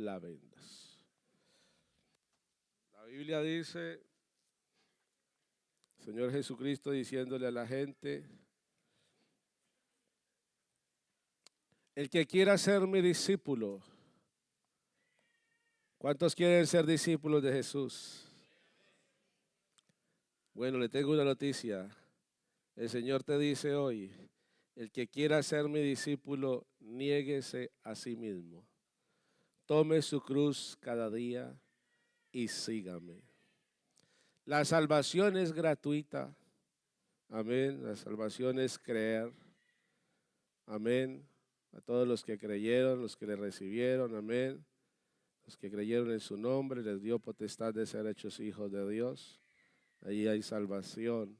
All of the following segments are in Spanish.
la vendas. La Biblia dice, Señor Jesucristo diciéndole a la gente, el que quiera ser mi discípulo. ¿Cuántos quieren ser discípulos de Jesús? Bueno, le tengo una noticia. El Señor te dice hoy, el que quiera ser mi discípulo, niéguese a sí mismo. Tome su cruz cada día y sígame. La salvación es gratuita. Amén. La salvación es creer. Amén. A todos los que creyeron, los que le recibieron. Amén. Los que creyeron en su nombre, les dio potestad de ser hechos hijos de Dios. Allí hay salvación.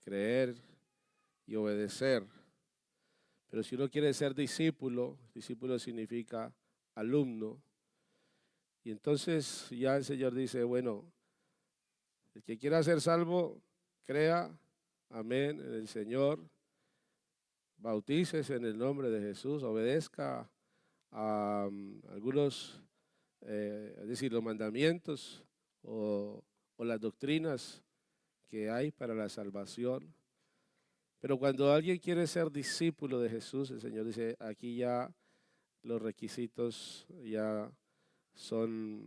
Creer y obedecer. Pero si uno quiere ser discípulo, discípulo significa alumno. Y entonces ya el Señor dice, bueno, el que quiera ser salvo, crea, amén, en el Señor, bautícese en el nombre de Jesús, obedezca a algunos, es decir, los mandamientos o las doctrinas que hay para la salvación. Pero cuando alguien quiere ser discípulo de Jesús, el Señor dice, aquí ya los requisitos ya son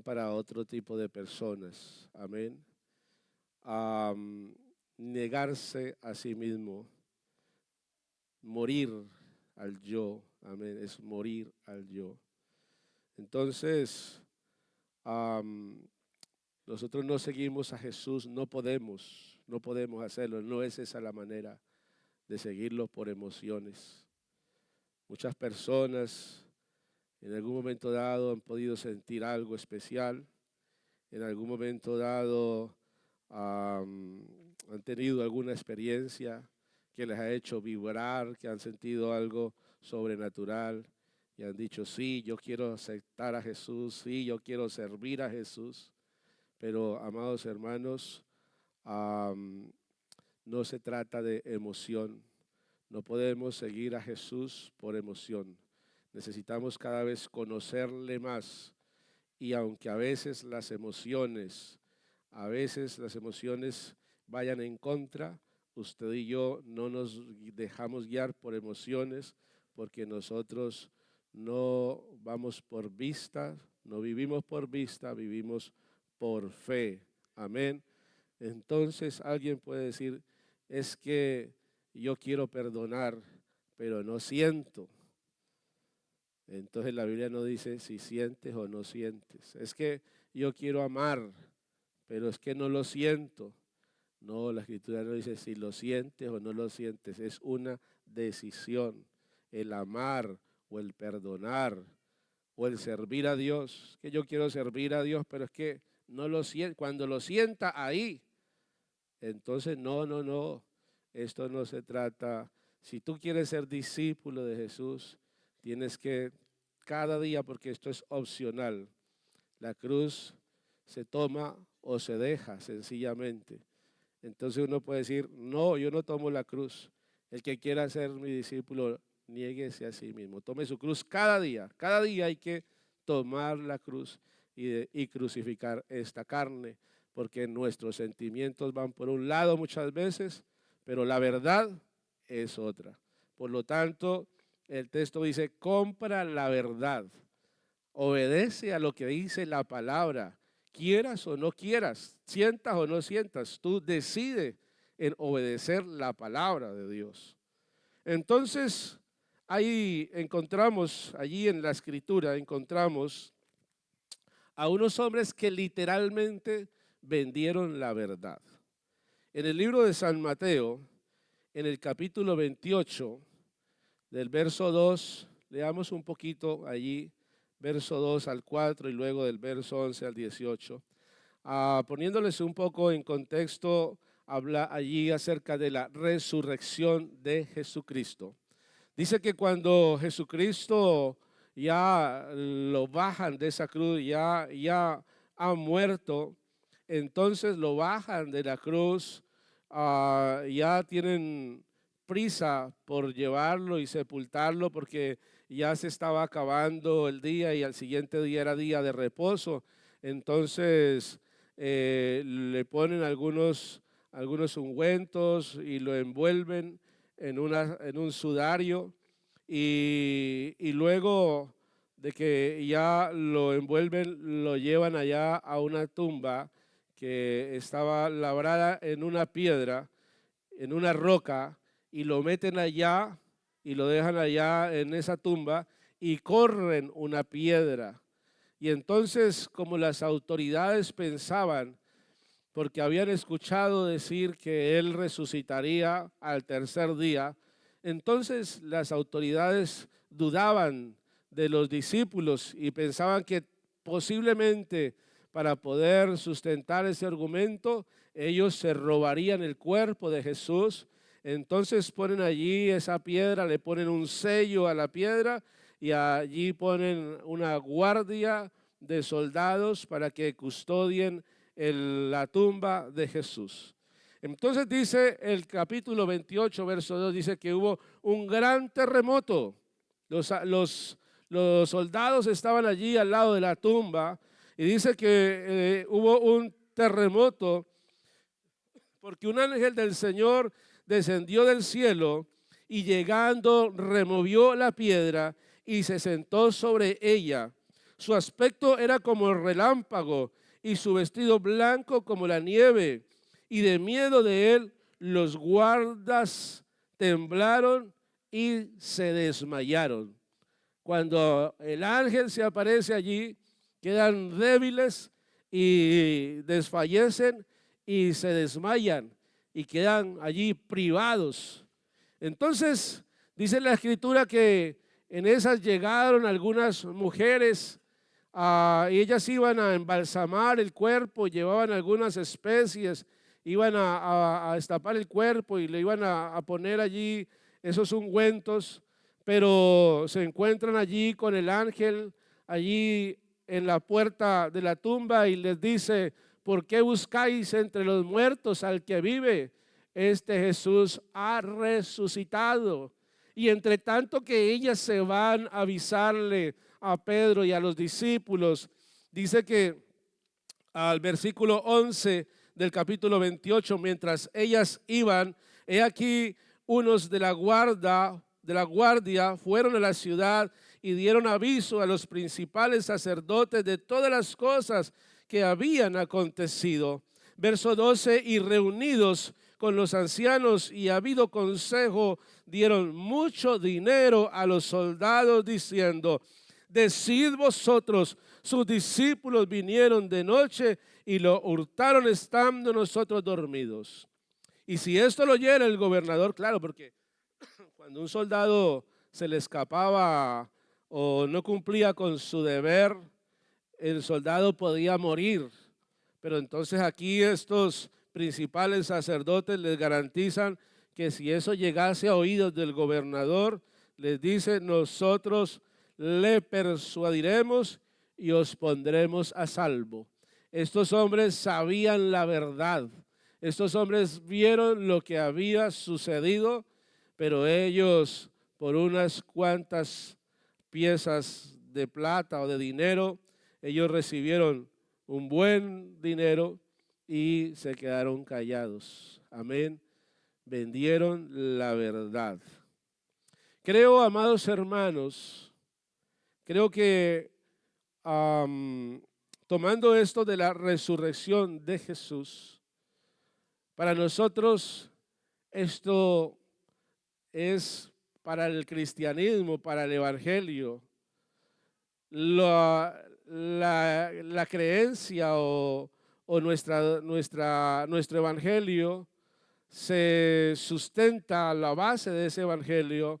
para otro tipo de personas. Amén. Negarse a sí mismo, morir al yo. Amén. Es morir al yo. Entonces, nosotros no seguimos a Jesús, no podemos hacerlo. No es esa la manera de seguirlo por emociones. Muchas personas en algún momento dado han podido sentir algo especial, en algún momento dado han tenido alguna experiencia que les ha hecho vibrar, que han sentido algo sobrenatural y han dicho, sí, yo quiero aceptar a Jesús, sí, yo quiero servir a Jesús. Pero, amados hermanos, no se trata de emoción. No podemos seguir a Jesús por emoción. Necesitamos cada vez conocerle más. Y aunque a veces las emociones vayan en contra, usted y yo no nos dejamos guiar por emociones, porque nosotros no vamos por vista, no vivimos por vista, vivimos por fe. Amén. Entonces alguien puede decir, es que yo quiero perdonar, pero no siento. Entonces la Biblia no dice si sientes o no sientes. Es que yo quiero amar, pero es que no lo siento. No, la Escritura no dice si lo sientes o no lo sientes. Es una decisión. El amar o el perdonar o el servir a Dios. Que yo quiero servir a Dios, pero es que no lo siento. Cuando lo sienta ahí, entonces no. Esto no se trata. Si tú quieres ser discípulo de Jesús, tienes que cada día, porque esto es opcional, la cruz se toma o se deja sencillamente. Entonces uno puede decir, no, yo no tomo la cruz. El que quiera ser mi discípulo, niéguese a sí mismo. Tome su cruz cada día. Cada día hay que tomar la cruz y crucificar esta carne, porque nuestros sentimientos van por un lado muchas veces, pero la verdad es otra. Por lo tanto, el texto dice, compra la verdad, obedece a lo que dice la palabra, quieras o no quieras, sientas o no sientas, tú decides en obedecer la palabra de Dios. Entonces, ahí encontramos, allí en la escritura, encontramos a unos hombres que literalmente vendieron la verdad. En el libro de San Mateo, en el capítulo 28, del verso 2, leamos un poquito allí, verso 2 al 4 y luego del verso 11 al 18. Poniéndoles un poco en contexto, habla allí acerca de la resurrección de Jesucristo. Dice que cuando Jesucristo ya lo bajan de esa cruz, ya ha muerto, entonces lo bajan de la cruz, ya tienen prisa por llevarlo y sepultarlo porque ya se estaba acabando el día y al siguiente día era día de reposo. Entonces le ponen algunos ungüentos y lo envuelven en un sudario y luego de que ya lo envuelven, lo llevan allá a una tumba que estaba labrada en una piedra, en una roca, y lo meten allá y lo dejan allá en esa tumba y corren una piedra. Y entonces, como las autoridades pensaban, porque habían escuchado decir que él resucitaría al tercer día, entonces las autoridades dudaban de los discípulos y pensaban que posiblemente para poder sustentar ese argumento, ellos se robarían el cuerpo de Jesús. Entonces ponen allí esa piedra, le ponen un sello a la piedra y allí ponen una guardia de soldados para que custodien la tumba de Jesús. Entonces dice el capítulo 28, verso 2, dice que hubo un gran terremoto. Los soldados estaban allí al lado de la tumba y dice que hubo un terremoto porque un ángel del Señor descendió del cielo y llegando removió la piedra y se sentó sobre ella. Su aspecto era como el relámpago y su vestido blanco como la nieve. Y de miedo de él los guardas temblaron y se desmayaron. Cuando el ángel se aparece allí, quedan débiles y desfallecen y se desmayan y quedan allí privados. Entonces, dice la escritura que en esas llegaron algunas mujeres y ellas iban a embalsamar el cuerpo, llevaban algunas especies, iban a destapar el cuerpo y le iban a poner allí esos ungüentos, pero se encuentran allí con el ángel, allí en la puerta de la tumba y les dice: ¿por qué buscáis entre los muertos al que vive? Este Jesús ha resucitado. Y entre tanto que ellas se van a avisarle a Pedro y a los discípulos, dice que al versículo 11 del capítulo 28, mientras ellas iban, he aquí unos de la guardia fueron a la ciudad y dieron aviso a los principales sacerdotes de todas las cosas que habían acontecido. Verso 12, y reunidos con los ancianos y habido consejo, dieron mucho dinero a los soldados diciendo: decid vosotros, sus discípulos vinieron de noche y lo hurtaron estando nosotros dormidos. Y si esto lo oyera el gobernador, claro, porque cuando un soldado se le escapaba o no cumplía con su deber, el soldado podía morir. Pero entonces aquí estos principales sacerdotes les garantizan que si eso llegase a oídos del gobernador, les dice: nosotros le persuadiremos y os pondremos a salvo. Estos hombres sabían la verdad. Estos hombres vieron lo que había sucedido, pero ellos, por unas cuantas piezas de plata o de dinero, ellos recibieron un buen dinero y se quedaron callados. Amén. Vendieron la verdad. Creo, amados hermanos, creo que tomando esto de la resurrección de Jesús, para nosotros esto es para el cristianismo, para el evangelio, la creencia o nuestro evangelio se sustenta, la base de ese evangelio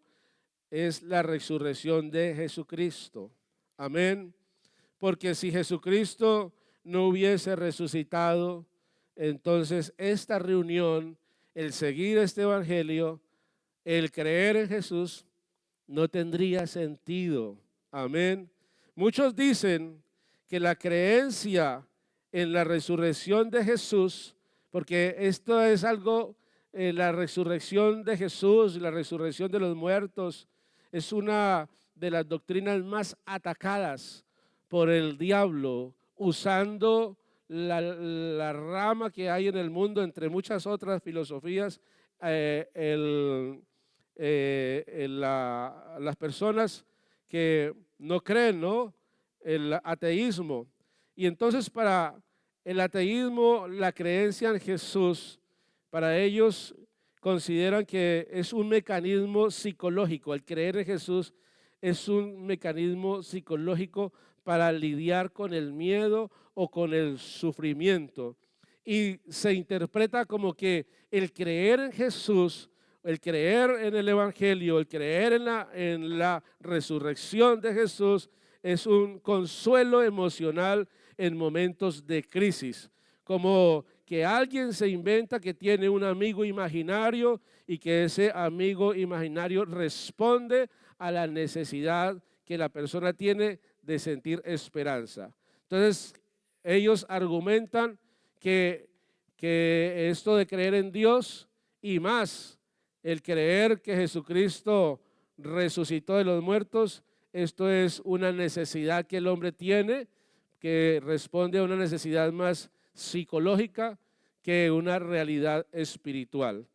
es la resurrección de Jesucristo. Amén. Porque si Jesucristo no hubiese resucitado, entonces esta reunión, el seguir este evangelio, el creer en Jesús, no tendría sentido. Amén. Muchos dicen que la creencia en la resurrección de Jesús, porque esto es algo, la resurrección de Jesús, la resurrección de los muertos, es una de las doctrinas más atacadas por el diablo, usando la rama que hay en el mundo, entre muchas otras filosofías, las personas que no creen, ¿no? El ateísmo. Y entonces para el ateísmo, la creencia en Jesús, para ellos consideran que es un mecanismo psicológico. El creer en Jesús es un mecanismo psicológico para lidiar con el miedo o con el sufrimiento. Y se interpreta como que el creer en Jesús, el creer en el Evangelio, el creer en la resurrección de Jesús es un consuelo emocional en momentos de crisis. Como que alguien se inventa que tiene un amigo imaginario y que ese amigo imaginario responde a la necesidad que la persona tiene de sentir esperanza. Entonces, ellos argumentan que esto de creer en Dios y más el creer que Jesucristo resucitó de los muertos, esto es una necesidad que el hombre tiene, que responde a una necesidad más psicológica que una realidad espiritual.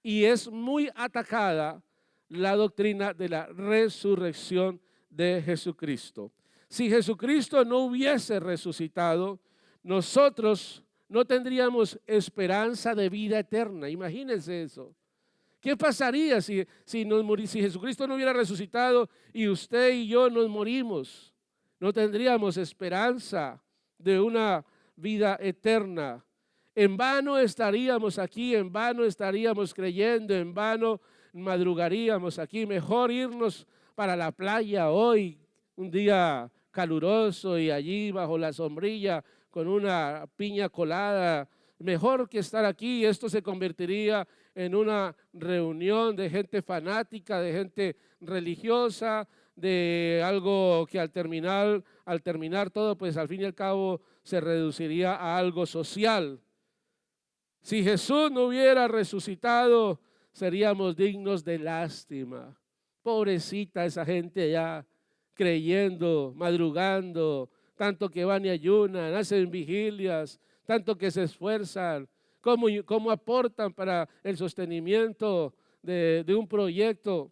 Y es muy atacada la doctrina de la resurrección de Jesucristo. Si Jesucristo no hubiese resucitado, nosotros no tendríamos esperanza de vida eterna. Imagínense eso. ¿Qué pasaría si Jesucristo no hubiera resucitado y usted y yo nos morimos? No tendríamos esperanza de una vida eterna. En vano estaríamos aquí, en vano estaríamos creyendo, en vano madrugaríamos aquí. Mejor irnos para la playa hoy, un día caluroso y allí bajo la sombrilla con una piña colada. Mejor que estar aquí. Esto se convertiría en una reunión de gente fanática, de gente religiosa, de algo que al terminar todo, pues al fin y al cabo se reduciría a algo social. Si Jesús no hubiera resucitado, seríamos dignos de lástima. Pobrecita esa gente ya creyendo, madrugando, tanto que van y ayunan, hacen vigilias, tanto que se esfuerzan, cómo aportan para el sostenimiento de un proyecto,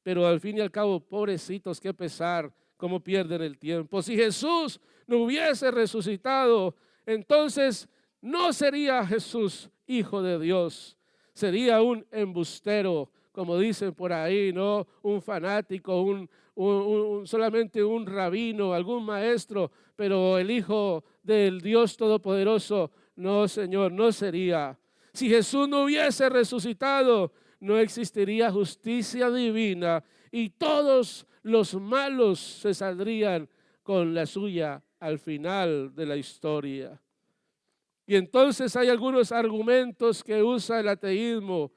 pero al fin y al cabo, pobrecitos, qué pesar, cómo pierden el tiempo. Si Jesús no hubiese resucitado, entonces no sería Jesús hijo de Dios, sería un embustero, como dicen por ahí, ¿no? Un fanático, solamente un rabino, algún maestro, pero el hijo del Dios Todopoderoso, no, Señor, no sería. Si Jesús no hubiese resucitado, no existiría justicia divina y todos los malos se saldrían con la suya al final de la historia. Y entonces hay algunos argumentos que usa el ateísmo.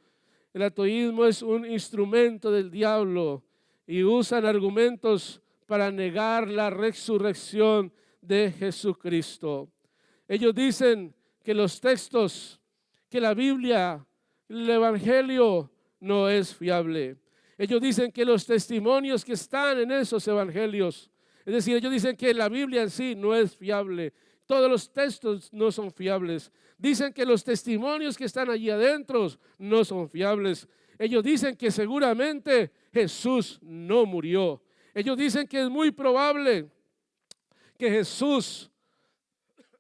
El ateísmo es un instrumento del diablo y usan argumentos para negar la resurrección de Jesucristo. Ellos dicen que los textos, que la Biblia, el Evangelio no es fiable. Ellos dicen que los testimonios que están en esos evangelios, es decir, ellos dicen que la Biblia en sí no es fiable. Todos los textos no son fiables. Dicen que los testimonios que están allí adentro no son fiables. Ellos dicen que seguramente Jesús no murió. Ellos dicen que es muy probable que Jesús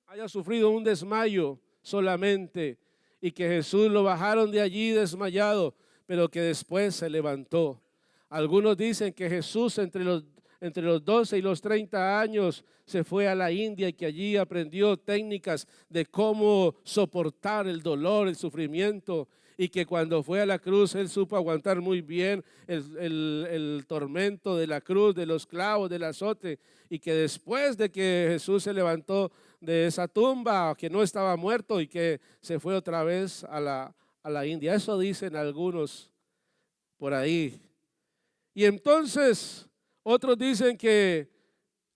haya sufrido un desmayo solamente y que Jesús lo bajaron de allí desmayado, pero que después se levantó. Algunos dicen que Jesús entre los 12 y los 30 años se fue a la India y que allí aprendió técnicas de cómo soportar el dolor, el sufrimiento, y que cuando fue a la cruz él supo aguantar muy bien el tormento de la cruz, de los clavos, del azote, y que después de que Jesús se levantó de esa tumba, que no estaba muerto y que se fue otra vez a la India. Eso dicen algunos por ahí. Y entonces otros dicen que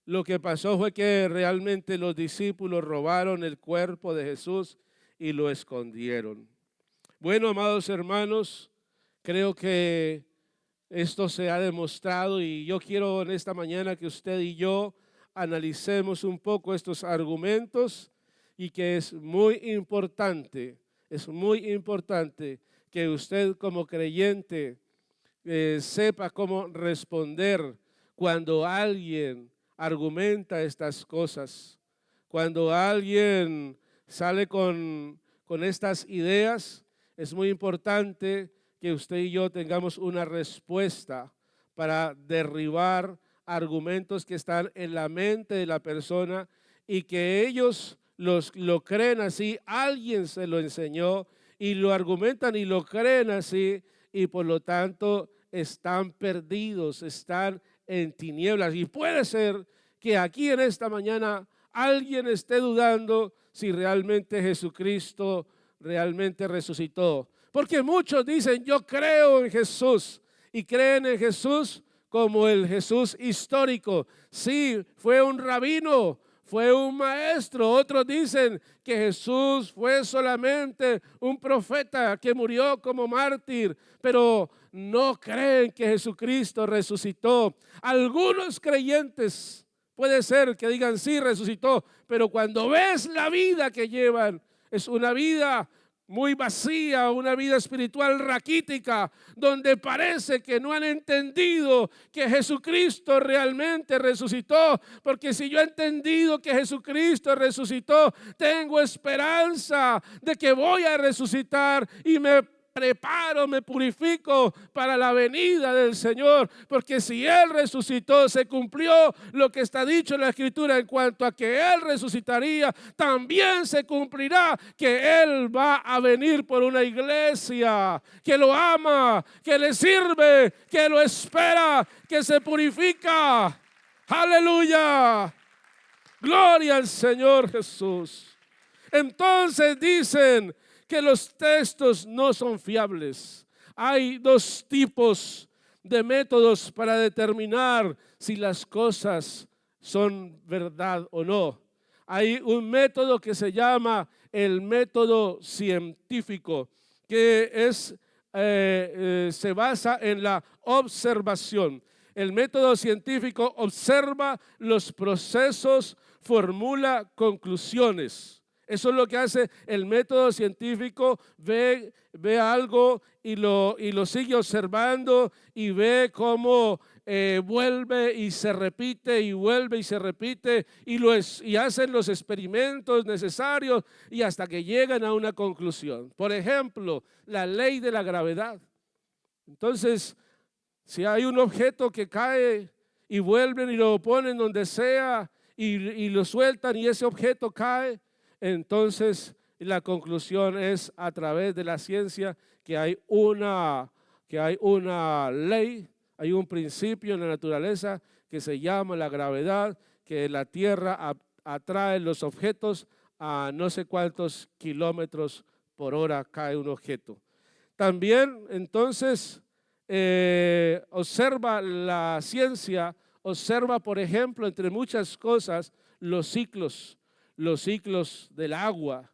lo que pasó fue que realmente los discípulos robaron el cuerpo de Jesús y lo escondieron. Bueno, amados hermanos, creo que Esto se ha demostrado y yo quiero en esta mañana que usted y yo analicemos un poco estos argumentos y que es muy importante que usted como creyente sepa cómo responder cuando alguien argumenta estas cosas, cuando alguien sale con estas ideas. Es muy importante que usted y yo tengamos una respuesta para derribar argumentos que están en la mente de la persona y que ellos lo creen así, alguien se lo enseñó y lo argumentan y lo creen así y por lo tanto están perdidos, están en tinieblas. Y puede ser que aquí en esta mañana alguien esté dudando si realmente Jesucristo realmente resucitó. Porque muchos dicen, yo creo en Jesús, y creen en Jesús como el Jesús histórico. Sí, fue un rabino, fue un maestro. Otros dicen que Jesús fue solamente un profeta que murió como mártir, pero no creen que Jesucristo resucitó. Algunos creyentes puede ser que digan sí, resucitó, pero cuando ves la vida que llevan, es una vida muy vacía, una vida espiritual raquítica, donde parece que no han entendido que Jesucristo realmente resucitó. Porque si yo he entendido que Jesucristo resucitó, tengo esperanza de que voy a resucitar y me preparo, me purifico para la venida del Señor, porque si Él resucitó, se cumplió lo que está dicho en la Escritura en cuanto a que Él resucitaría. También se cumplirá que Él va a venir por una iglesia que lo ama, que le sirve, que lo espera, que se purifica. Aleluya, gloria al Señor Jesús. Entonces dicen que los textos no son fiables. Hay dos tipos de métodos para determinar si las cosas son verdad o no. Hay un método que se llama el método científico, que se basa en la observación. El método científico observa los procesos, formula conclusiones. Eso es lo que hace el método científico. Ve algo y lo sigue observando y ve cómo vuelve y se repite y vuelve y se repite y hacen los experimentos necesarios y hasta que llegan a una conclusión. Por ejemplo, la ley de la gravedad. Entonces, si hay un objeto que cae y vuelven y lo ponen donde sea y lo sueltan y ese objeto cae, entonces la conclusión es a través de la ciencia que hay una ley, hay un principio en la naturaleza que se llama la gravedad, que la Tierra atrae los objetos a no sé cuántos kilómetros por hora cae un objeto. También entonces observa la ciencia, observa por ejemplo entre muchas cosas los ciclos del agua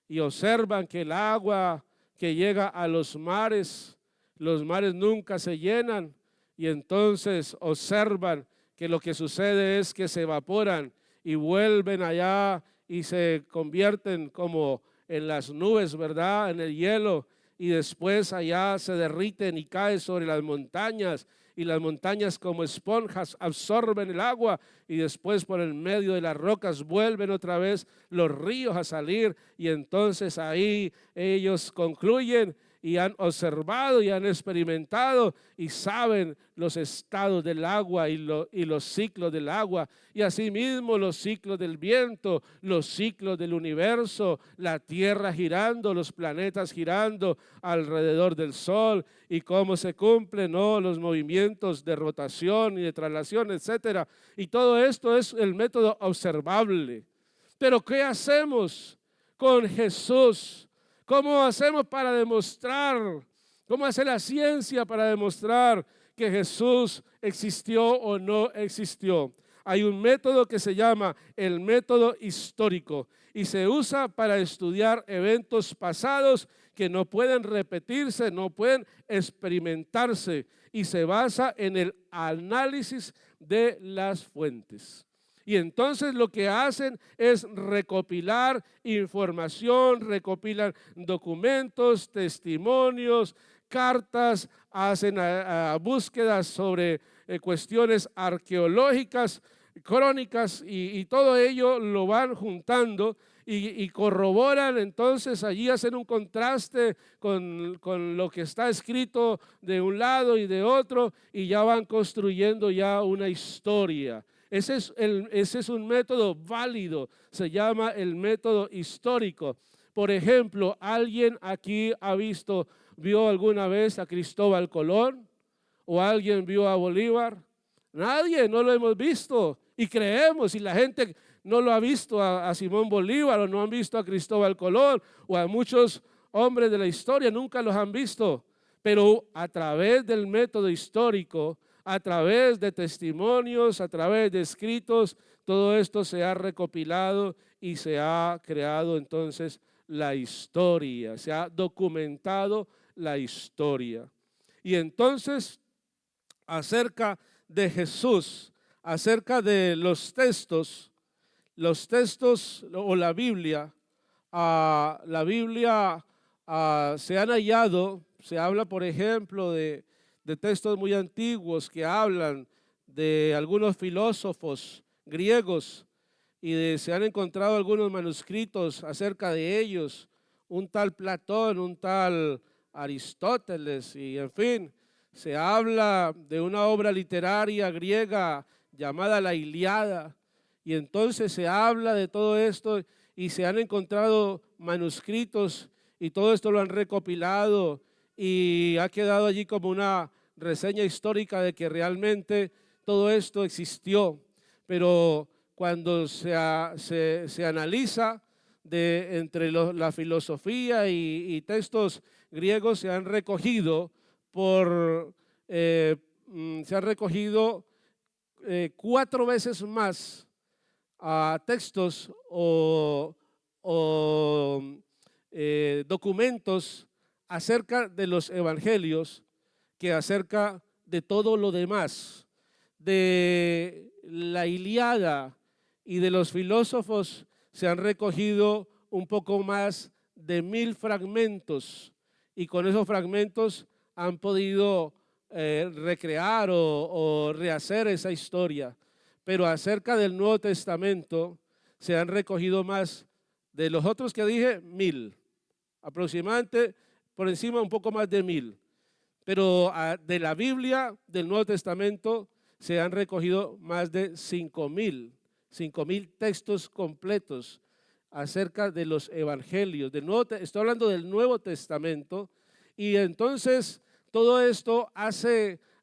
y observan que el agua que llega a los mares nunca se llenan y entonces observan que lo que sucede es que se evaporan y vuelven allá y se convierten como en las nubes, ¿verdad? En el hielo y después allá se derriten y caen sobre las montañas y las montañas como esponjas absorben el agua y después por el medio de las rocas vuelven otra vez los ríos a salir y entonces ahí ellos concluyen y han observado y han experimentado y saben los estados del agua y los ciclos del agua y asimismo los ciclos del viento, los ciclos del universo, la tierra girando, los planetas girando alrededor del sol y cómo se cumplen, ¿no?, los movimientos de rotación y de traslación, etcétera. Y todo esto es el método observable. Pero ¿qué hacemos con Jesús? ¿Cómo hacemos para demostrar? ¿Cómo hace la ciencia para demostrar que Jesús existió o no existió? hay un método que se llama el método histórico y se usa para estudiar eventos pasados que no pueden repetirse, no pueden experimentarse, y se basa en el análisis de las fuentes. Y entonces lo que hacen es recopilar información, recopilan documentos, testimonios, cartas, hacen búsquedas sobre cuestiones arqueológicas, crónicas, y todo ello lo van juntando y corroboran. Entonces allí hacen un contraste con lo que está escrito de un lado y de otro, y ya van construyendo ya una historia. Ese es un método válido, se llama el método histórico. Por ejemplo, ¿alguien aquí vio alguna vez a Cristóbal Colón? ¿O alguien vio a Bolívar? Nadie, no lo hemos visto. Y creemos, y la gente no lo ha visto a Simón Bolívar, o no han visto a Cristóbal Colón, o a muchos hombres de la historia, nunca los han visto. Pero a través del método histórico, a través de testimonios, a través de escritos, todo esto se ha recopilado y se ha creado entonces la historia, se ha documentado la historia. Y entonces, acerca de Jesús, acerca de los textos o la Biblia, se han hallado, se habla por ejemplo de textos muy antiguos que hablan de algunos filósofos griegos, y se han encontrado algunos manuscritos acerca de ellos, un tal Platón, un tal Aristóteles, y en fin, se habla de una obra literaria griega llamada la Ilíada, y entonces se habla de todo esto y se han encontrado manuscritos, y todo esto lo han recopilado y ha quedado allí como una reseña histórica de que realmente todo esto existió. Pero cuando se analiza entre la filosofía y textos griegos, se han recogido 4 veces más textos o documentos acerca de los evangelios que acerca de todo lo demás. De la Ilíada y de los filósofos se han recogido un poco más de 1000 fragmentos, y con esos fragmentos han podido recrear o rehacer esa historia. Pero acerca del Nuevo Testamento se han recogido más de los otros que dije, 1000, aproximadamente por encima un poco más de 1000. Pero de la Biblia, del Nuevo Testamento, se han recogido más de 5000 textos completos acerca de los evangelios. Estoy hablando del Nuevo Testamento, y entonces todo esto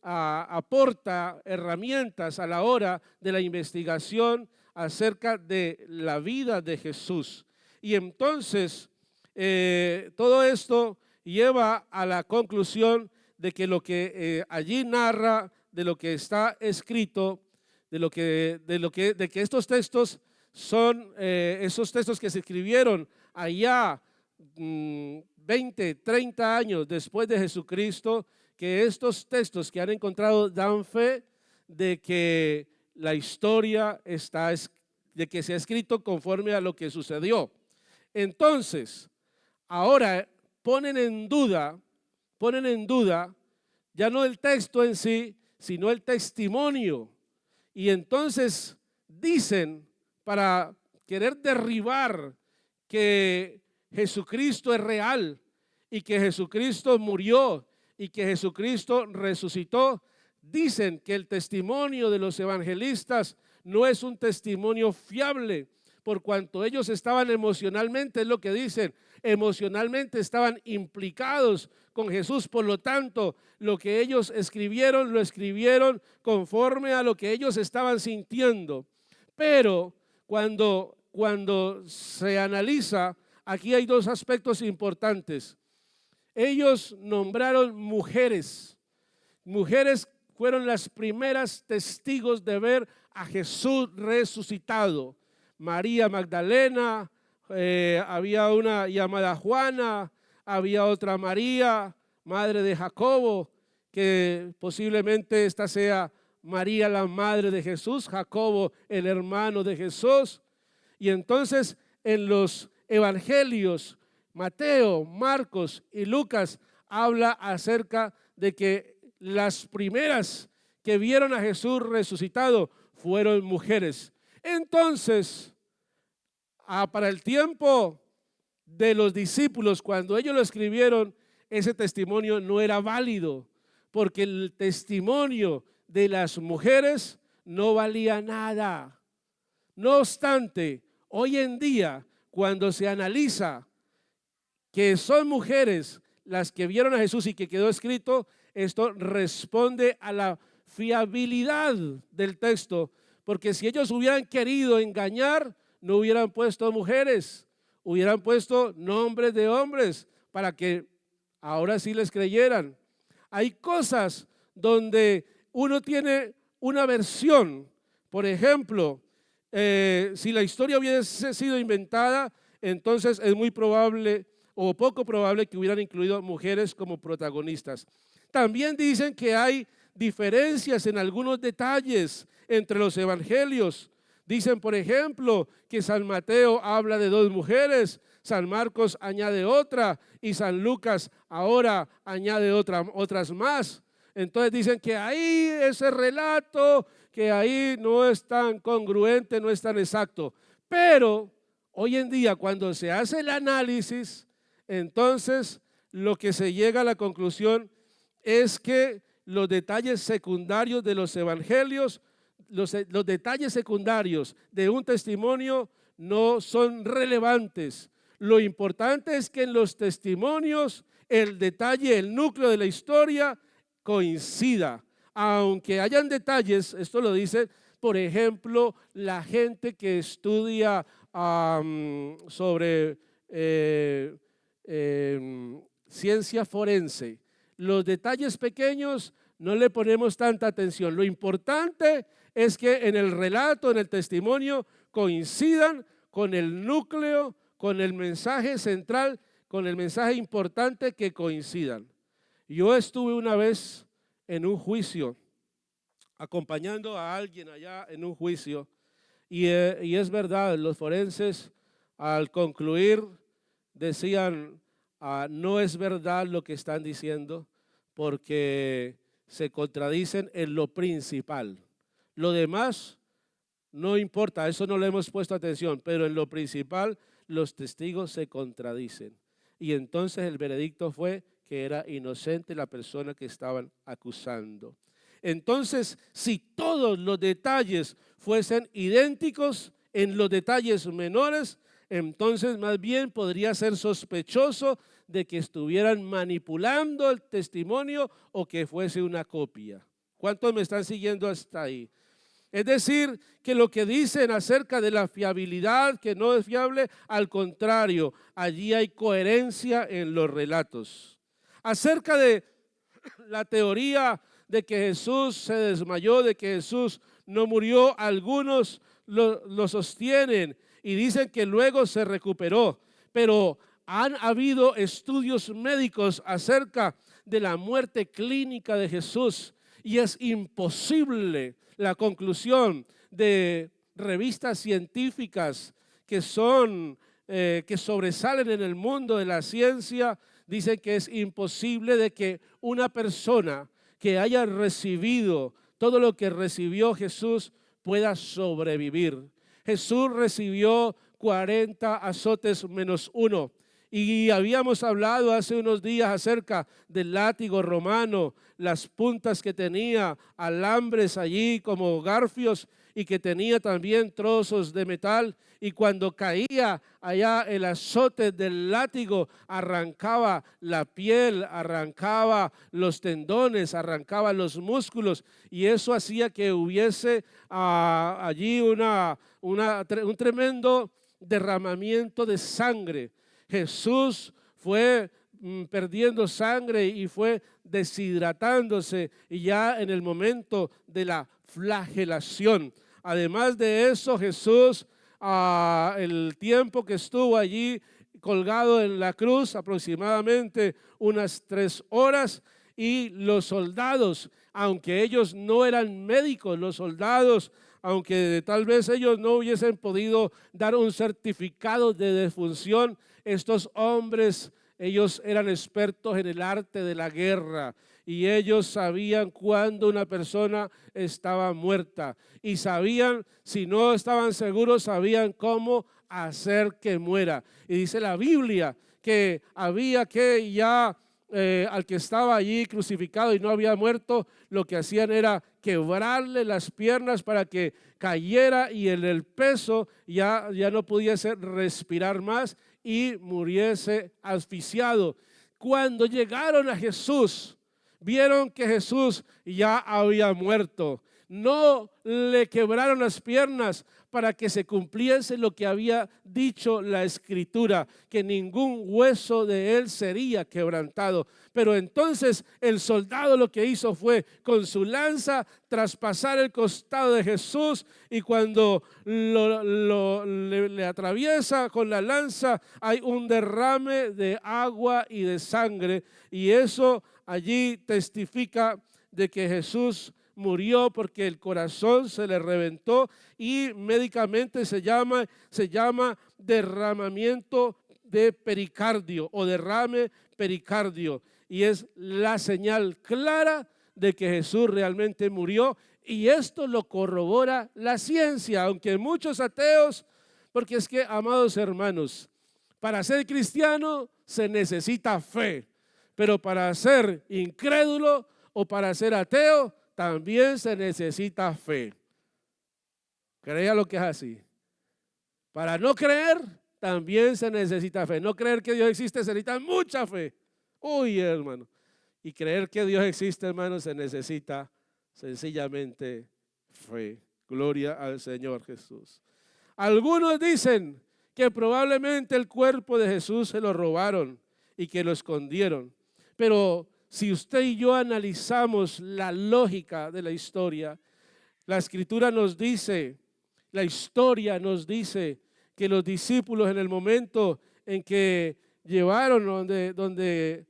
aporta herramientas a la hora de la investigación acerca de la vida de Jesús. Y entonces todo esto lleva a la conclusión de que lo que allí narra, de lo que está escrito, de que estos textos son esos textos que se escribieron allá 20, 30 años después de Jesucristo, que estos textos que han encontrado dan fe de que la historia de que se ha escrito conforme a lo que sucedió. Entonces, ahora ponen en duda ya no el texto en sí, sino el testimonio. Y entonces dicen, para querer derribar que Jesucristo es real y que Jesucristo murió y que Jesucristo resucitó, dicen que el testimonio de los evangelistas no es un testimonio fiable, por cuanto ellos estaban emocionalmente, es lo que dicen, emocionalmente estaban implicados con Jesús. Por lo tanto, lo que ellos escribieron, lo escribieron conforme a lo que ellos estaban sintiendo. Pero cuando se analiza, aquí hay 2 aspectos importantes. Ellos nombraron mujeres. Mujeres fueron las primeras testigos de ver a Jesús resucitado. María Magdalena, había una llamada Juana, había otra María, madre de Jacobo, que posiblemente esta sea María la madre de Jesús, Jacobo el hermano de Jesús. Y entonces en los evangelios, Mateo, Marcos y Lucas habla acerca de que las primeras que vieron a Jesús resucitado fueron mujeres. Entonces, para el tiempo de los discípulos, cuando ellos lo escribieron, ese testimonio no era válido, porque el testimonio de las mujeres no valía nada. No obstante, hoy en día, cuando se analiza que son mujeres las que vieron a Jesús y que quedó escrito, esto responde a la fiabilidad del texto, porque si ellos hubieran querido engañar, no hubieran puesto mujeres, hubieran puesto nombres de hombres para que ahora sí les creyeran. Hay cosas donde uno tiene una versión. Por ejemplo, si la historia hubiese sido inventada, entonces es muy probable o poco probable que hubieran incluido mujeres como protagonistas. También dicen que hay diferencias en algunos detalles entre los evangelios. Dicen, por ejemplo, que San Mateo habla de 2 mujeres, San Marcos añade otra y San Lucas ahora añade otras más. Entonces dicen que ahí ese relato, que ahí no es tan congruente, no es tan exacto. Pero hoy en día, cuando se hace el análisis, entonces lo que se llega a la conclusión es que los detalles secundarios de los evangelios, los detalles secundarios de un testimonio no son relevantes. Lo importante es que en los testimonios el detalle, el núcleo de la historia coincida. Aunque hayan detalles, esto lo dice, por ejemplo, la gente que estudia sobre ciencia forense. Los detalles pequeños no le ponemos tanta atención. Lo importante es que en el relato, en el testimonio, coincidan con el núcleo, con el mensaje central, con el mensaje importante, que coincidan. Yo estuve una vez en un juicio, acompañando a alguien allá en un juicio, y es verdad, los forenses al concluir decían, no es verdad lo que están diciendo, porque se contradicen en lo principal. Lo demás no importa, eso no le hemos puesto atención, pero en lo principal los testigos se contradicen. Y entonces el veredicto fue que era inocente la persona que estaban acusando. Entonces, si todos los detalles fuesen idénticos en los detalles menores, entonces más bien podría ser sospechoso de que estuvieran manipulando el testimonio o que fuese una copia. ¿Cuántos me están siguiendo hasta ahí? Es decir, que lo que dicen acerca de la fiabilidad, que no es fiable, al contrario, allí hay coherencia en los relatos. Acerca de la teoría de que Jesús se desmayó, de que Jesús no murió, algunos lo sostienen y dicen que luego se recuperó, pero han habido estudios médicos acerca de la muerte clínica de Jesús y es imposible la conclusión de revistas científicas que sobresalen en el mundo de la ciencia. Dicen que es imposible de que una persona que haya recibido todo lo que recibió Jesús pueda sobrevivir. Jesús recibió 40 azotes menos 1. Y habíamos hablado hace unos días acerca del látigo romano, las puntas que tenía, alambres allí como garfios y que tenía también trozos de metal. Y cuando caía allá el azote del látigo, arrancaba la piel, arrancaba los tendones, arrancaba los músculos. Y eso hacía que hubiese allí un tremendo derramamiento de sangre. Jesús fue perdiendo sangre y fue deshidratándose y ya en el momento de la flagelación. Además de eso, Jesús, el tiempo que estuvo allí colgado en la cruz, aproximadamente unas 3 horas, y los soldados, aunque ellos no eran médicos, los soldados, aunque tal vez ellos no hubiesen podido dar un certificado de defunción, estos hombres, ellos eran expertos en el arte de la guerra y ellos sabían cuándo una persona estaba muerta y sabían, si no estaban seguros, sabían cómo hacer que muera. Y dice la Biblia que había que ya al que estaba allí crucificado y no había muerto, lo que hacían era quebrarle las piernas para que cayera y en el peso ya no pudiese respirar más y muriese asfixiado. Cuando llegaron a Jesús, vieron que Jesús ya había muerto. No le quebraron las piernas para que se cumpliese lo que había dicho la Escritura, que ningún hueso de él sería quebrantado. Pero entonces el soldado lo que hizo fue con su lanza traspasar el costado de Jesús y cuando le atraviesa con la lanza hay un derrame de agua y de sangre y eso allí testifica de que Jesús murió porque el corazón se le reventó y médicamente se llama derramamiento de pericardio o derrame pericardio y es la señal clara de que Jesús realmente murió y esto lo corrobora la ciencia, aunque muchos ateos, porque es que, amados hermanos, para ser cristiano se necesita fe, pero para ser incrédulo o para ser ateo también se necesita fe. Crea lo que es así. Para no creer, también se necesita fe. No creer que Dios existe, se necesita mucha fe. Uy, hermano. Y creer que Dios existe, hermano, se necesita sencillamente fe. Gloria al Señor Jesús. Algunos dicen que probablemente el cuerpo de Jesús se lo robaron y que lo escondieron. Pero si usted y yo analizamos la lógica de la historia, la Escritura nos dice, la historia nos dice que los discípulos en el momento en que llevaron donde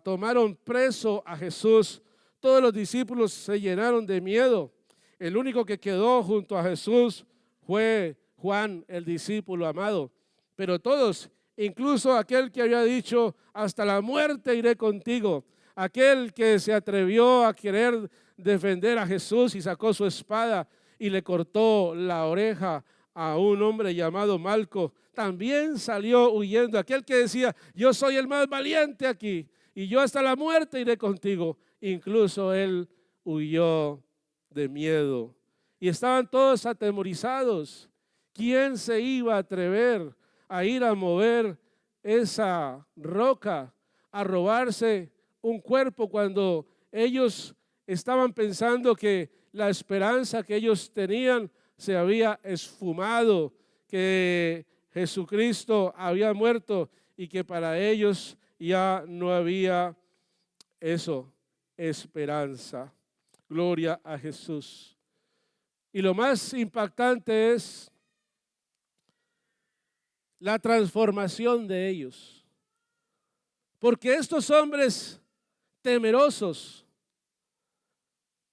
tomaron preso a Jesús, todos los discípulos se llenaron de miedo. El único que quedó junto a Jesús fue Juan, el discípulo amado, pero todos, incluso aquel que había dicho, hasta la muerte iré contigo, aquel que se atrevió a querer defender a Jesús y sacó su espada y le cortó la oreja a un hombre llamado Malco, también salió huyendo. Aquel que decía, yo soy el más valiente aquí y yo hasta la muerte iré contigo, incluso él huyó de miedo y estaban todos atemorizados. ¿Quién se iba a atrever a ir a mover esa roca, a robarse un cuerpo cuando ellos estaban pensando que la esperanza que ellos tenían se había esfumado, que Jesucristo había muerto y que para ellos ya no había esperanza? Gloria a Jesús. Y lo más impactante es la transformación de ellos. Porque estos hombres temerosos,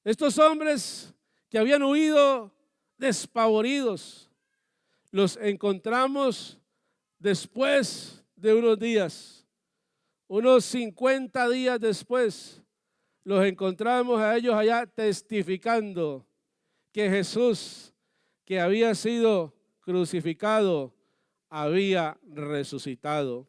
estos hombres que habían huido despavoridos, los encontramos después de unos días, unos 50 días después, los encontramos a ellos allá testificando que Jesús, que había sido crucificado, había resucitado.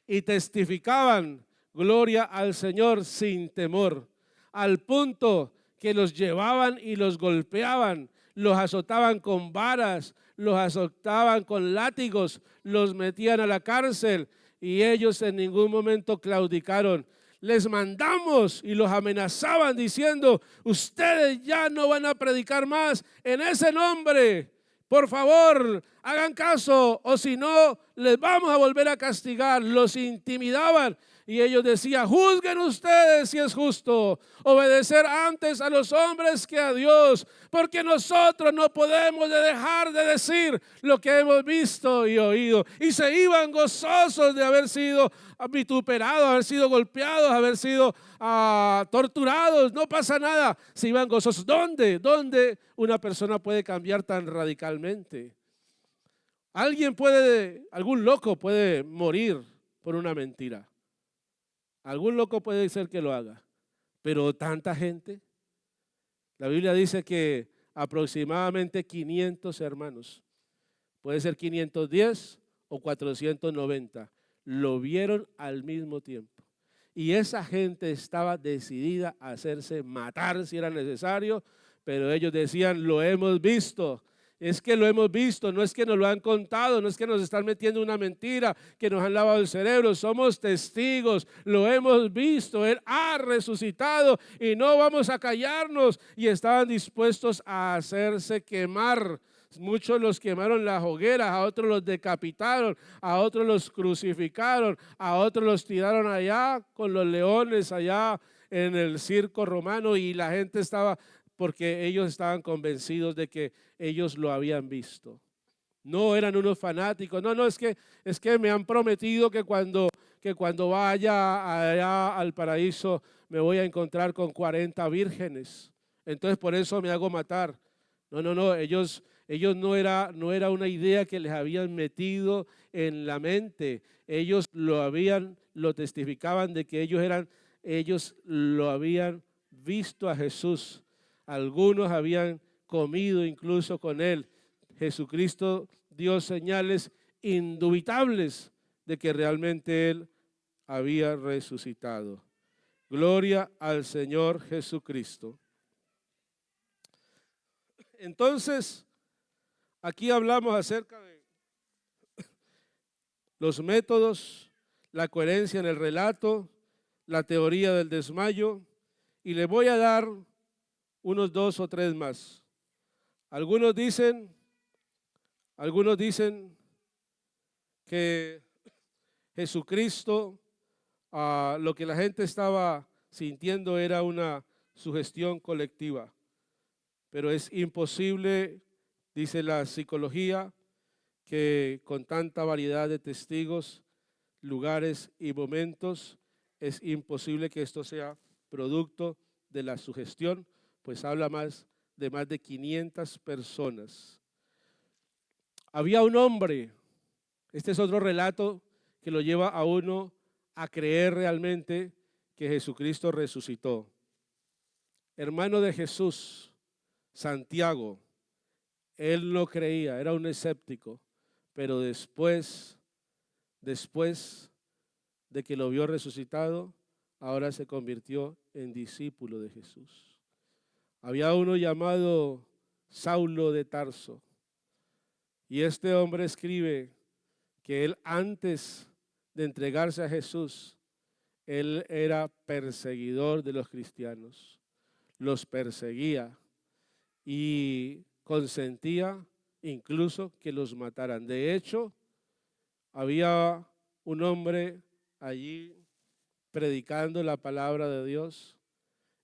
Y testificaban gloria al Señor sin temor, al punto que los llevaban y los golpeaban, los azotaban con varas, los azotaban con látigos, los metían a la cárcel y ellos en ningún momento claudicaron. Les mandamos y los amenazaban diciendo, ustedes ya no van a predicar más en ese nombre. Por favor, hagan caso o si no, les vamos a volver a castigar. Los intimidaban y ellos decían: juzguen ustedes si es justo obedecer antes a los hombres que a Dios, porque nosotros no podemos dejar de decir lo que hemos visto y oído. Y se iban gozosos de haber sido vituperados, haber sido golpeados, haber sido torturados. No pasa nada, se iban gozosos. ¿Dónde una persona puede cambiar tan radicalmente? Algún loco puede morir por una mentira. Algún loco puede ser que lo haga, pero tanta gente. La Biblia dice que aproximadamente 500 hermanos, puede ser 510 o 490, lo vieron al mismo tiempo. Y esa gente estaba decidida a hacerse matar si era necesario, pero ellos decían: lo hemos visto. Es que lo hemos visto, no es que nos lo han contado, no es que nos están metiendo una mentira, que nos han lavado el cerebro, somos testigos, lo hemos visto, Él ha resucitado y no vamos a callarnos. Y estaban dispuestos a hacerse quemar. Muchos los quemaron las hogueras, a otros los decapitaron, a otros los crucificaron, a otros los tiraron allá con los leones allá en el circo romano, y la gente estaba, porque ellos estaban convencidos de que ellos lo habían visto. No eran unos fanáticos, no, es que me han prometido que cuando vaya allá al paraíso me voy a encontrar con 40 vírgenes, entonces por eso me hago matar. No, ellos no era una idea que les habían metido en la mente. Ellos lo testificaban de que ellos lo habían visto a Jesús. Algunos habían comido incluso con Él. Jesucristo dio señales indubitables de que realmente Él había resucitado. Gloria al Señor Jesucristo. Entonces, aquí hablamos acerca de los métodos, la coherencia en el relato, la teoría del desmayo, y le voy a dar unos 2 o 3 más. Algunos dicen que Jesucristo, lo que la gente estaba sintiendo era una sugestión colectiva, pero es imposible, dice la psicología, que con tanta variedad de testigos, lugares y momentos, es imposible que esto sea producto de la sugestión, pues habla de más de 500 personas. Había un hombre, este es otro relato que lo lleva a uno a creer realmente que Jesucristo resucitó. Hermano de Jesús, Santiago, él no creía, era un escéptico, pero después de que lo vio resucitado, ahora se convirtió en discípulo de Jesús. Había uno llamado Saulo de Tarso, y este hombre escribe que él, antes de entregarse a Jesús, él era perseguidor de los cristianos, los perseguía y consentía incluso que los mataran. De hecho, había un hombre allí predicando la palabra de Dios,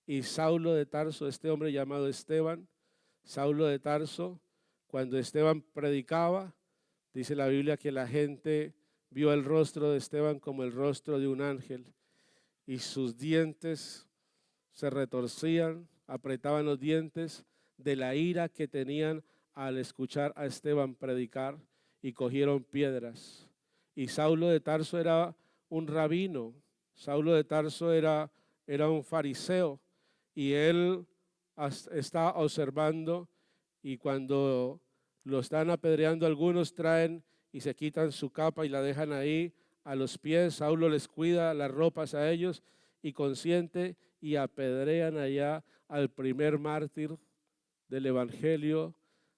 y Saulo de Tarso, este hombre llamado Esteban, Saulo de Tarso, cuando Esteban predicaba, dice la Biblia que la gente vio el rostro de Esteban como el rostro de un ángel, y sus dientes se retorcían, apretaban los dientes de la ira que tenían al escuchar a Esteban predicar, y cogieron piedras. Y Saulo de Tarso era un rabino, Saulo de Tarso era un fariseo, y él está observando, y cuando lo están apedreando, algunos traen y se quitan su capa y la dejan ahí a los pies. Saulo les cuida las ropas a ellos y consiente, y apedrean allá al primer mártir del evangelio,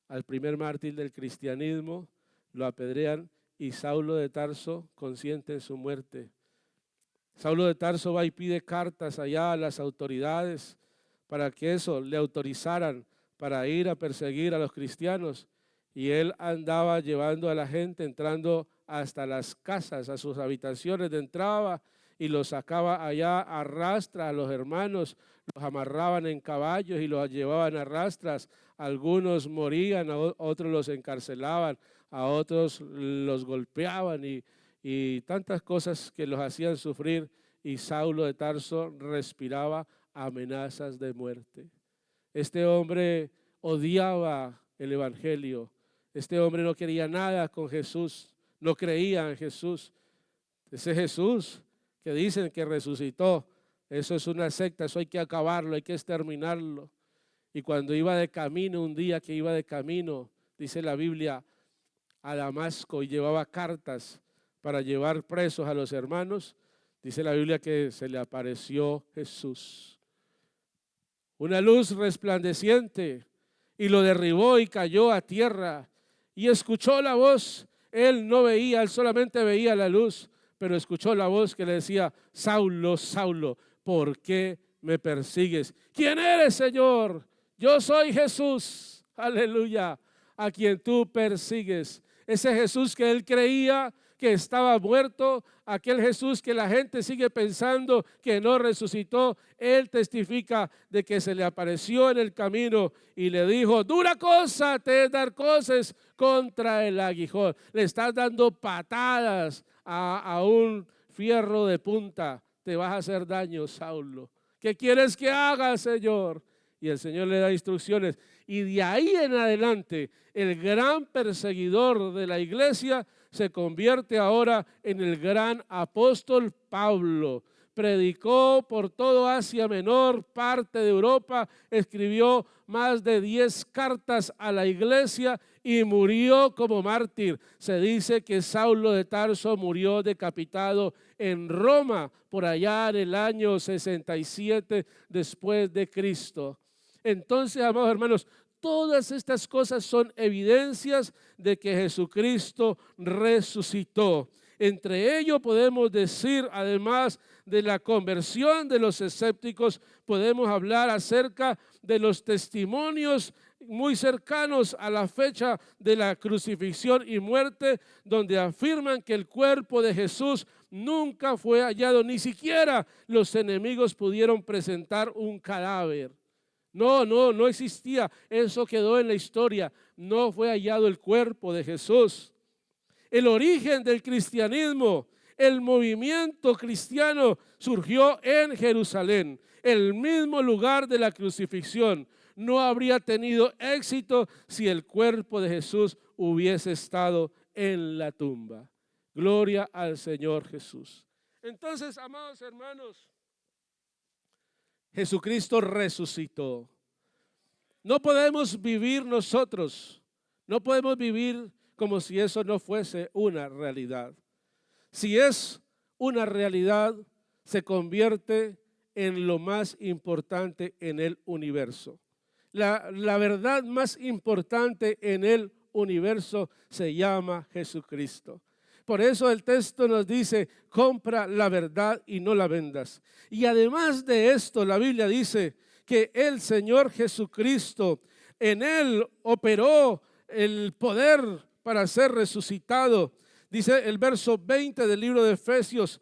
al primer mártir del cristianismo, lo apedrean, y Saulo de Tarso consiente en su muerte. Saulo de Tarso va y pide cartas allá a las autoridades para que eso le autorizaran para ir a perseguir a los cristianos, y él andaba llevando a la gente, entrando hasta las casas, a sus habitaciones, entraba y los sacaba allá a rastras a los hermanos, los amarraban en caballos y los llevaban a rastras. Algunos morían, otros los encarcelaban, a otros los golpeaban y tantas cosas que los hacían sufrir, y Saulo de Tarso respiraba amenazas de muerte. Este hombre odiaba el evangelio. Este hombre no quería nada con Jesús, no creía en Jesús. Ese Jesús que dicen que resucitó, eso es una secta, eso hay que acabarlo, hay que exterminarlo. Y cuando iba de camino, un día que iba de camino, dice la Biblia, a Damasco, y llevaba cartas para llevar presos a los hermanos, dice la Biblia que se le apareció Jesús. Una luz resplandeciente, y lo derribó y cayó a tierra, y escuchó la voz. Él no veía, él solamente veía la luz, pero escuchó la voz que le decía: Saulo, Saulo, ¿por qué me persigues? ¿Quién eres, Señor? Yo soy Jesús, aleluya, a quien tú persigues. Ese Jesús que él creía que estaba muerto, aquel Jesús que la gente sigue pensando que no resucitó, él testifica de que se le apareció en el camino y le dijo: dura cosa te es dar cosas contra el aguijón. Le estás dando patadas a un fierro de punta, te vas a hacer daño, Saulo. ¿Qué quieres que haga, Señor? Y el Señor le da instrucciones. Y de ahí en adelante, el gran perseguidor de la iglesia se convierte ahora en el gran apóstol Pablo. Predicó por todo Asia Menor, parte de Europa, escribió más de 10 cartas a la iglesia y murió como mártir. Se dice que Saulo de Tarso murió decapitado en Roma por allá en el año 67 después de Cristo. Entonces, amados hermanos, todas estas cosas son evidencias de que Jesucristo resucitó. Entre ello podemos decir, además de la conversión de los escépticos, podemos hablar acerca de los testimonios muy cercanos a la fecha de la crucifixión y muerte, donde afirman que el cuerpo de Jesús nunca fue hallado, ni siquiera los enemigos pudieron presentar un cadáver. No existía, eso quedó en la historia, no fue hallado el cuerpo de Jesús. El origen del cristianismo, el movimiento cristiano surgió en Jerusalén, el mismo lugar de la crucifixión. No habría tenido éxito si el cuerpo de Jesús hubiese estado en la tumba. Gloria al Señor Jesús. Entonces, amados hermanos, Jesucristo resucitó. No podemos vivir nosotros, no podemos vivir como si eso no fuese una realidad. Si es una realidad, se convierte en lo más importante en el universo. La verdad más importante en el universo se llama Jesucristo. Por eso el texto nos dice: compra la verdad y no la vendas. Y además de esto, la Biblia dice que el Señor Jesucristo, en él operó el poder para ser resucitado. Dice el verso 20 del libro de Efesios: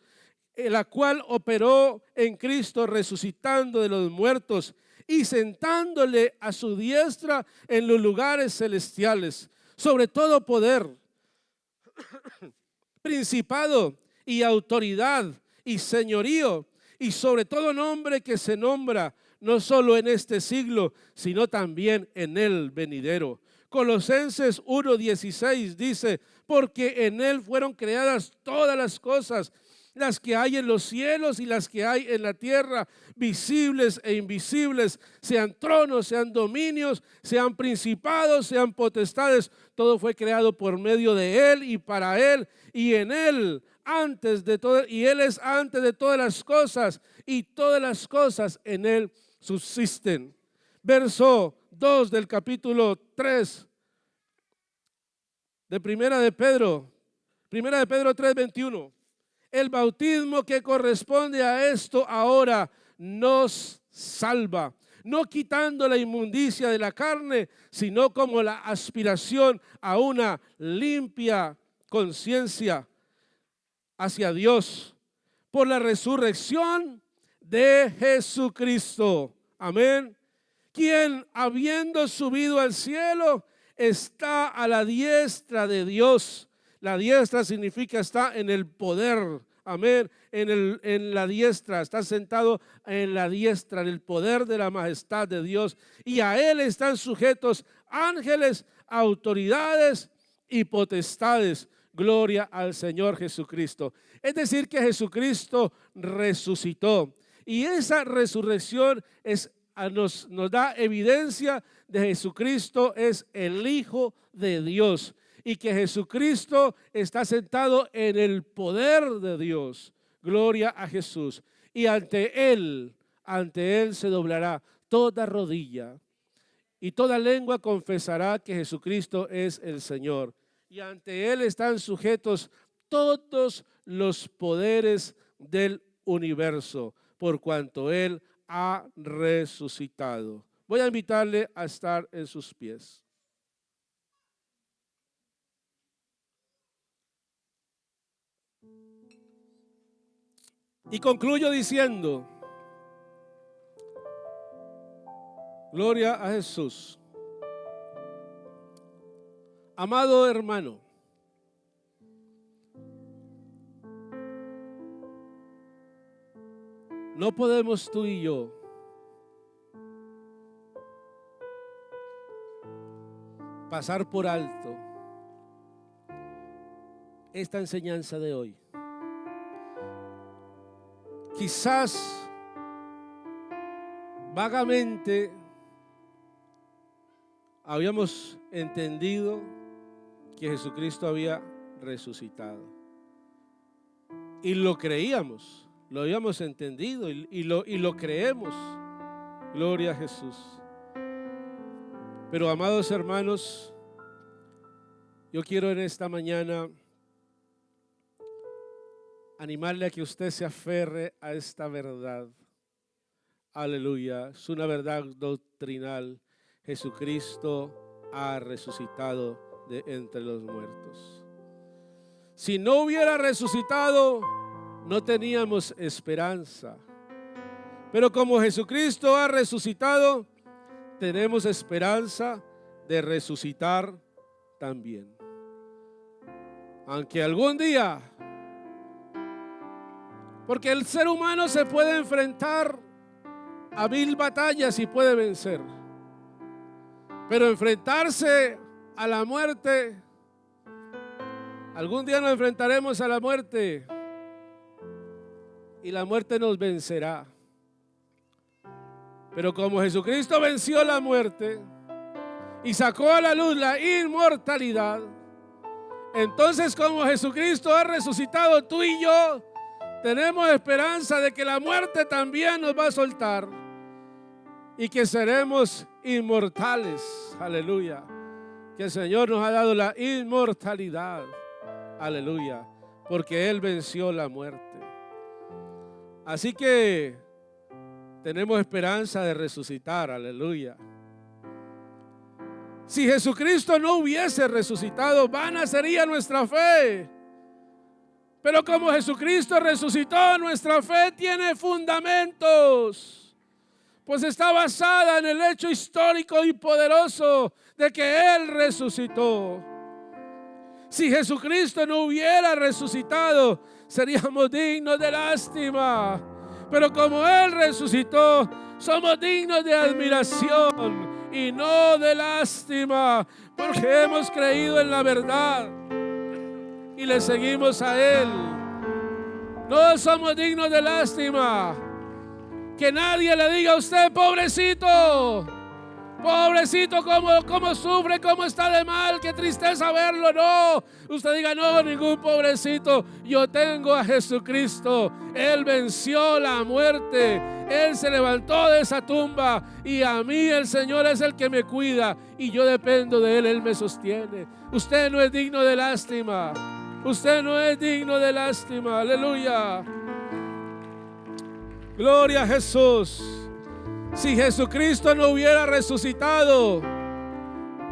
la cual operó en Cristo, resucitando de los muertos y sentándole a su diestra en los lugares celestiales, sobre todo poder, principado y autoridad y señorío, y sobre todo nombre que se nombra, no solo en este siglo, sino también en el venidero. Colosenses 1:16 dice: porque en él fueron creadas todas las cosas, las que hay en los cielos y las que hay en la tierra, visibles e invisibles, sean tronos, sean dominios, sean principados, sean potestades. Todo fue creado por medio de él y para él y en él, antes de todo, y él es antes de todas las cosas, y todas las cosas en él subsisten. Verso 2 del capítulo 3 de Primera de Pedro 3:21. El bautismo que corresponde a esto ahora nos salva, no quitando la inmundicia de la carne, sino como la aspiración a una limpia conciencia hacia Dios por la resurrección de Jesucristo. Amén. Quien, habiendo subido al cielo, está a la diestra de Dios. La diestra significa está en el poder. Amén. En la diestra, está sentado en la diestra, en el poder de la majestad de Dios. Y a Él están sujetos ángeles, autoridades y potestades. Gloria al Señor Jesucristo. Es decir, que Jesucristo resucitó. Y esa resurrección nos da evidencia de Jesucristo es el Hijo de Dios. Y que Jesucristo está sentado en el poder de Dios. Gloria a Jesús. Y ante Él se doblará toda rodilla. Y toda lengua confesará que Jesucristo es el Señor. Y ante Él están sujetos todos los poderes del universo, por cuanto Él ha resucitado. Voy a invitarle a estar en sus pies. Y concluyo diciendo, gloria a Jesús. Amado hermano, no podemos tú y yo pasar por alto esta enseñanza de hoy. Quizás vagamente habíamos entendido que Jesucristo había resucitado y lo creíamos, lo habíamos entendido y lo creemos. Gloria a Jesús. Pero amados hermanos, yo quiero en esta mañana animarle a que usted se aferre a esta verdad. Aleluya. Es una verdad doctrinal. Jesucristo ha resucitado de entre los muertos. Si no hubiera resucitado, no teníamos esperanza. Pero como Jesucristo ha resucitado, tenemos esperanza de resucitar también. Aunque algún día, porque el ser humano se puede enfrentar a mil batallas y puede vencer, pero enfrentarse a la muerte, algún día nos enfrentaremos a la muerte y la muerte nos vencerá. Pero como Jesucristo venció la muerte y sacó a la luz la inmortalidad, entonces como Jesucristo ha resucitado, tú y yo tenemos esperanza de que la muerte también nos va a soltar y que seremos inmortales. Aleluya. Que el Señor nos ha dado la inmortalidad. Aleluya. Porque Él venció la muerte. Así que tenemos esperanza de resucitar. Aleluya. Si Jesucristo no hubiese resucitado, vana sería nuestra fe. Pero como Jesucristo resucitó, nuestra fe tiene fundamentos, pues está basada en el hecho histórico y poderoso de que Él resucitó. Si Jesucristo no hubiera resucitado, seríamos dignos de lástima. Pero como Él resucitó, somos dignos de admiración y no de lástima, porque hemos creído en la verdad y le seguimos a Él. No somos dignos de lástima. Que nadie le diga a usted, pobrecito, pobrecito, cómo sufre, cómo está de mal, qué tristeza verlo. No, usted diga, no, ningún pobrecito. Yo tengo a Jesucristo. Él venció la muerte. Él se levantó de esa tumba y a mí el Señor es el que me cuida y yo dependo de Él. Él me sostiene. Usted no es digno de lástima. Usted no es digno de lástima. Aleluya. Gloria a Jesús. Si Jesucristo no hubiera resucitado,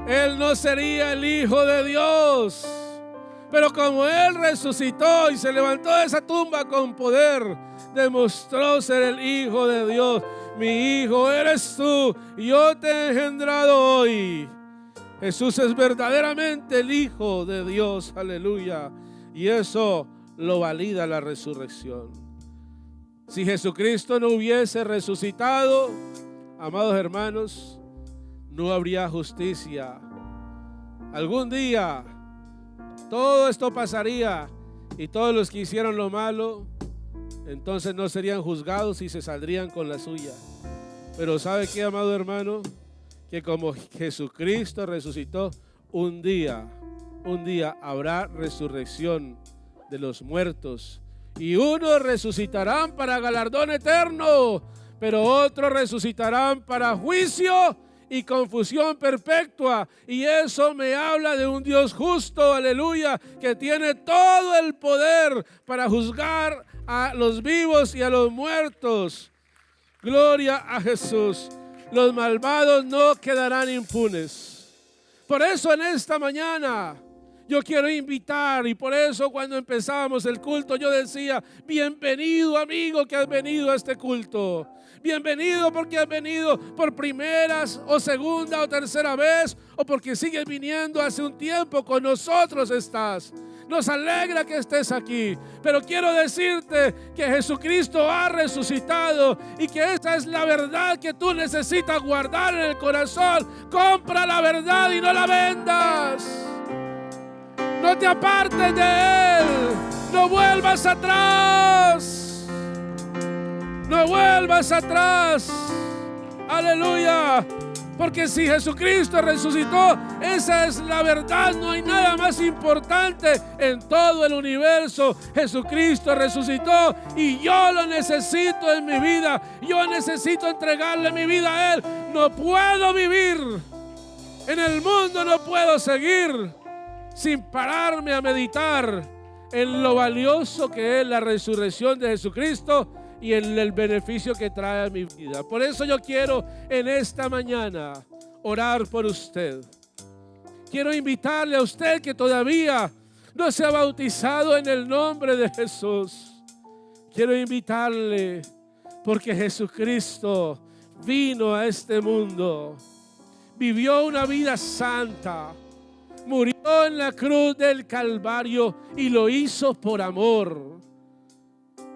Él no sería el Hijo de Dios. Pero como Él resucitó y se levantó de esa tumba con poder, demostró ser el Hijo de Dios. Mi hijo eres tú, yo te he engendrado hoy. Jesús es verdaderamente el Hijo de Dios, aleluya. Y eso lo valida la resurrección. Si Jesucristo no hubiese resucitado, amados hermanos, no habría justicia. Algún día todo esto pasaría y todos los que hicieron lo malo, entonces no serían juzgados y se saldrían con la suya. Pero ¿sabe qué, amado hermano? Que como Jesucristo resucitó, un día habrá resurrección de los muertos. Y unos resucitarán para galardón eterno, pero otros resucitarán para juicio y confusión perpetua. Y eso me habla de un Dios justo, aleluya, que tiene todo el poder para juzgar a los vivos y a los muertos. Gloria a Jesús. Los malvados no quedarán impunes. Por eso en esta mañana yo quiero invitar, y por eso cuando empezábamos el culto yo decía: bienvenido, amigo, que has venido a este culto. Bienvenido porque has venido por primeras o segunda o tercera vez, o porque sigues viniendo hace un tiempo. Con nosotros estás. Nos alegra que estés aquí, pero quiero decirte que Jesucristo ha resucitado y que esa es la verdad que tú necesitas guardar en el corazón. Compra la verdad y no la vendas. No te apartes de Él. No vuelvas atrás. No vuelvas atrás. Aleluya. Porque si Jesucristo resucitó, esa es la verdad. No hay nada más importante en todo el universo. Jesucristo resucitó y yo lo necesito en mi vida. Yo necesito entregarle mi vida a Él. No puedo vivir en el mundo, no puedo seguir sin pararme a meditar en lo valioso que es la resurrección de Jesucristo y en el beneficio que trae a mi vida. Por eso yo quiero en esta mañana orar por usted. Quiero invitarle a usted que todavía no se ha bautizado en el nombre de Jesús. Quiero invitarle porque Jesucristo vino a este mundo, vivió una vida santa, murió en la cruz del Calvario y lo hizo por amor.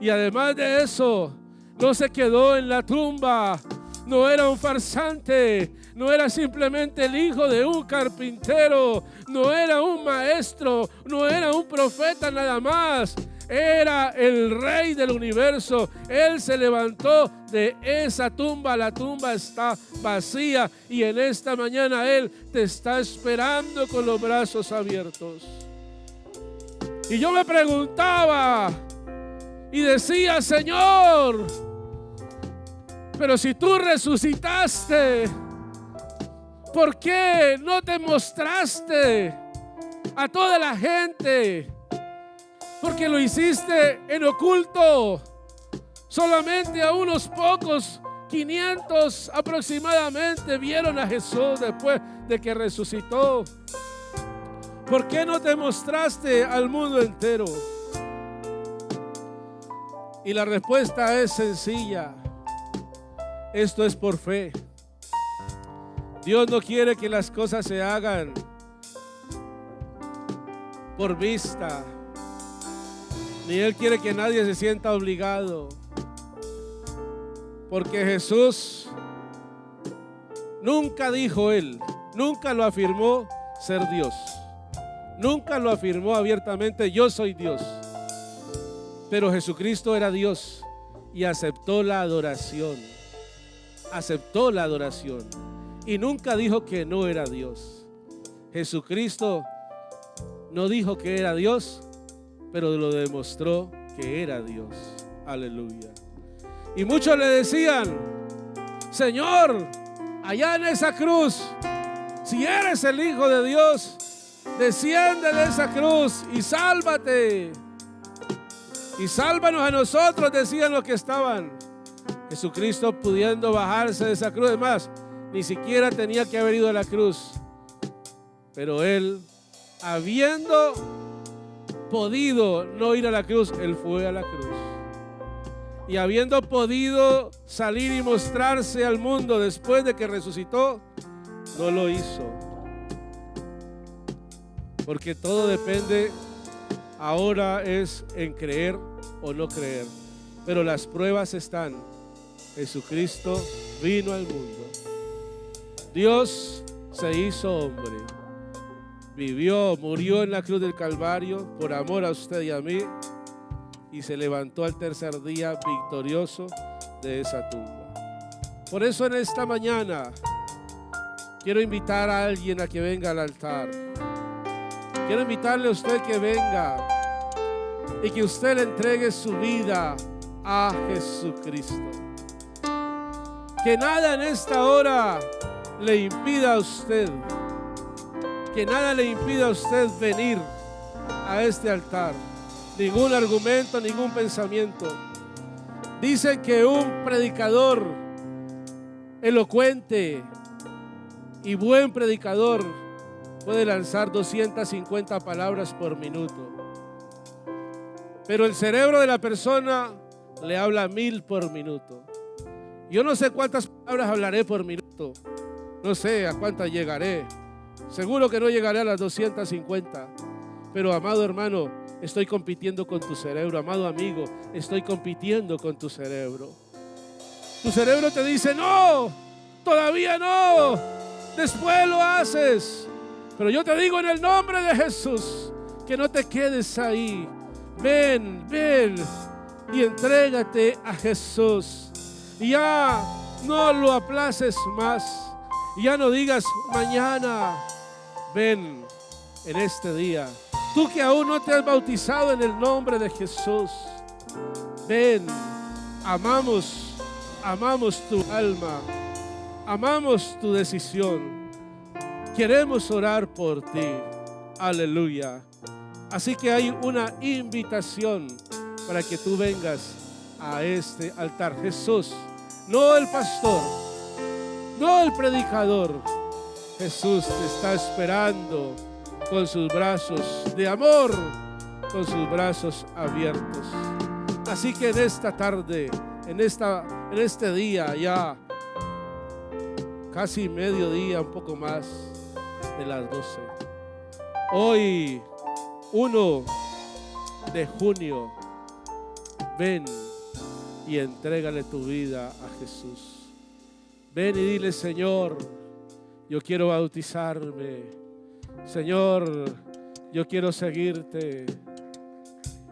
Y además de eso, no se quedó en la tumba. No era un farsante, no era simplemente el hijo de un carpintero, no era un maestro, no era un profeta nada más. Era el rey del universo. Él se levantó de esa tumba. La tumba está vacía y en esta mañana Él te está esperando con los brazos abiertos. Y yo me preguntaba y decía: Señor, pero si tú resucitaste, ¿por qué no te mostraste a toda la gente? Porque lo hiciste en oculto. Solamente a unos pocos, 500 aproximadamente, vieron a Jesús después de que resucitó. ¿Por qué no te mostraste al mundo entero? Y la respuesta es sencilla. Esto es por fe. Dios no quiere que las cosas se hagan por vista, ni Él quiere que nadie se sienta obligado. Porque Jesús nunca dijo Él, nunca lo afirmó ser Dios. Nunca lo afirmó abiertamente: yo soy Dios. Pero Jesucristo era Dios y aceptó la adoración. Aceptó la adoración. Y nunca dijo que no era Dios. Jesucristo no dijo que era Dios, pero lo demostró que era Dios. Aleluya. Y muchos le decían: Señor, allá en esa cruz, si eres el Hijo de Dios, desciende de esa cruz y sálvate. Y sálvanos a nosotros, decían los que estaban. Jesucristo, pudiendo bajarse de esa cruz, es más, ni siquiera tenía que haber ido a la cruz. Pero Él, habiendo podido no ir a la cruz, Él fue a la cruz. Y habiendo podido salir y mostrarse al mundo después de que resucitó, no lo hizo. Porque todo depende, ahora es en creer o no creer. Pero las pruebas están. Jesucristo vino al mundo. Dios se hizo hombre. Vivió, murió en la cruz del Calvario por amor a usted y a mí. Y se levantó al tercer día victorioso de esa tumba. Por eso en esta mañana quiero invitar a alguien a que venga al altar. Quiero invitarle a usted que venga y que usted le entregue su vida a Jesucristo. Que nada en esta hora le impida a usted, que nada le impida a usted venir a este altar. Ningún argumento, ningún pensamiento. Dicen que un predicador elocuente y buen predicador puede lanzar 250 palabras por minuto. Pero el cerebro de la persona le habla 1000 por minuto. Yo no sé cuántas palabras hablaré por minuto. No sé a cuántas llegaré. Seguro que no llegaré a las 250. Pero amado hermano, estoy compitiendo con tu cerebro. Amado amigo, estoy compitiendo con tu cerebro. Tu cerebro te dice, no, todavía no, después lo haces. Pero yo te digo en el nombre de Jesús, que no te quedes ahí. Ven, ven y entrégate a Jesús. Y ya no lo aplaces más. Y ya no digas mañana. Ven en este día. Tú que aún no te has bautizado en el nombre de Jesús, ven, amamos tu alma, amamos tu decisión, queremos orar por ti, aleluya. Así que hay una invitación para que tú vengas a este altar. Jesús, no el pastor, no el predicador, Jesús te está esperando con sus brazos de amor, con sus brazos abiertos. Así que en esta tarde, en este día ya, casi mediodía, un poco más de las 12. Hoy, 1 de junio, ven y entrégale tu vida a Jesús. Ven y dile, Señor, yo quiero bautizarme. Señor, yo quiero seguirte.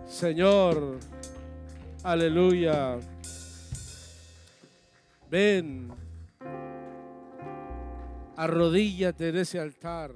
Señor, aleluya. Ven, arrodíllate en ese altar.